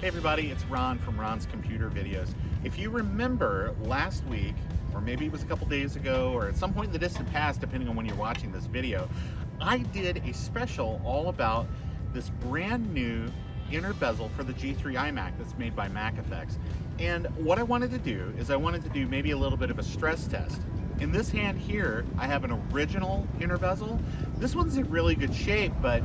Hey everybody, it's Ron from Ron's Computer Videos. If you remember last week, or maybe it was a couple days ago, or at some point in the distant past, depending on when you're watching this video, I did a special all about this brand new inner bezel for the G3 iMac that's made by MacEffects. And what I wanted to do is I wanted to do maybe a little bit of a stress test. In this hand here, I have an original inner bezel. This one's in really good shape, but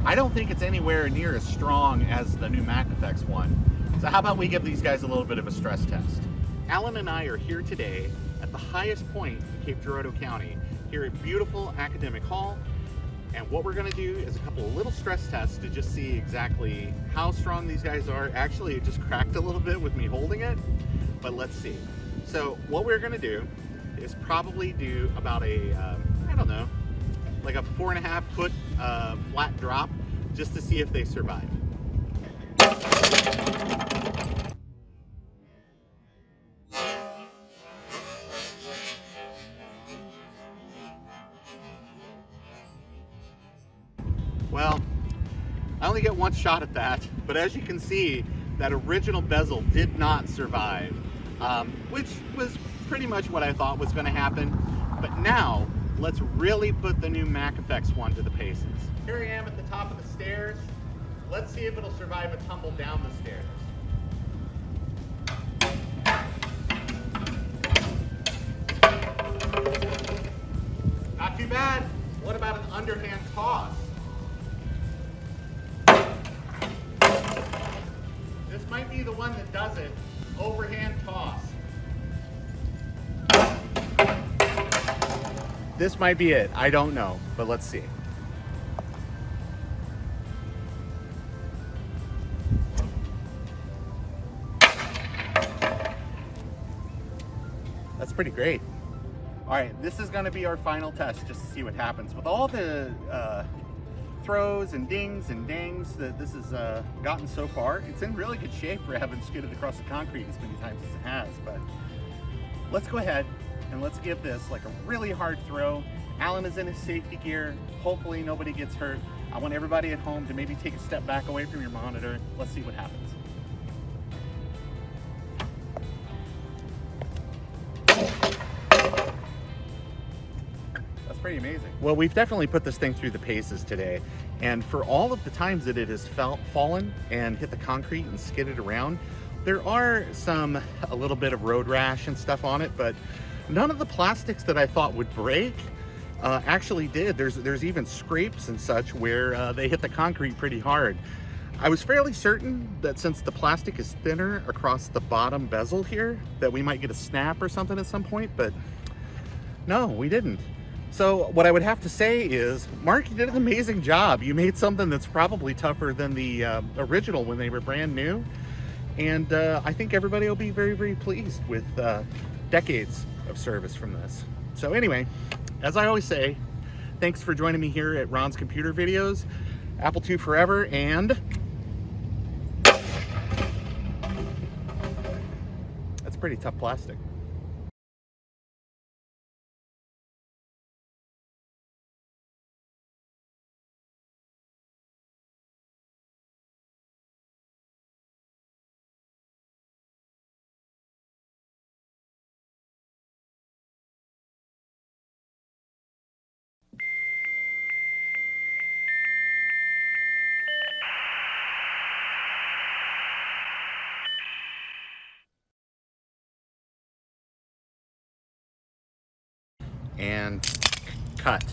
I don't think it's anywhere near as strong as the new MacEffects one. So how about we give these guys a little bit of a stress test. Alan and I are here today at the highest point in Cape Girardeau County, here at beautiful Academic Hall. And what we're gonna do is a couple of little stress tests to just see exactly how strong these guys are. Actually, it just cracked a little bit with me holding it, but let's see. So what we're gonna do is probably do about a, I don't know, like a 4.5 foot flat drop, just to see if they survive. Well, I only get one shot at that, but as you can see, that original bezel did not survive, which was pretty much what I thought was going to happen. But now, let's really put the new MacEffects one to the paces. Here I am at the top of the stairs. Let's see if it'll survive a tumble down the stairs. Not too bad. What about an underhand toss? This might be the one that does it. Overhand toss. This might be it. I don't know, but let's see. That's pretty great. All right, this is going to be our final test just to see what happens. With all the throws and dings and dangs that this has gotten so far, it's in really good shape for having skidded across the concrete as many times as it has. But let's go ahead and let's give this like a really hard throw. Alan is in his safety gear. Hopefully nobody gets hurt. I want everybody at home to maybe take a step back away from your monitor. Let's see what happens. That's pretty amazing. Well, we've definitely put this thing through the paces today. And for all of the times that it has fallen and hit the concrete and skidded around, there are a little bit of road rash and stuff on it, but none of the plastics that I thought would break actually did. There's even scrapes and such where they hit the concrete pretty hard. I was fairly certain that since the plastic is thinner across the bottom bezel here, that we might get a snap or something at some point, but no, we didn't. So what I would have to say is, Mark, you did an amazing job. You made something that's probably tougher than the original when they were brand new. And I think everybody will be very, very pleased with decades of service from this. So anyway, as I always say, thanks for joining me here at Ron's Computer Videos. Apple II forever, and that's pretty tough plastic. And cut.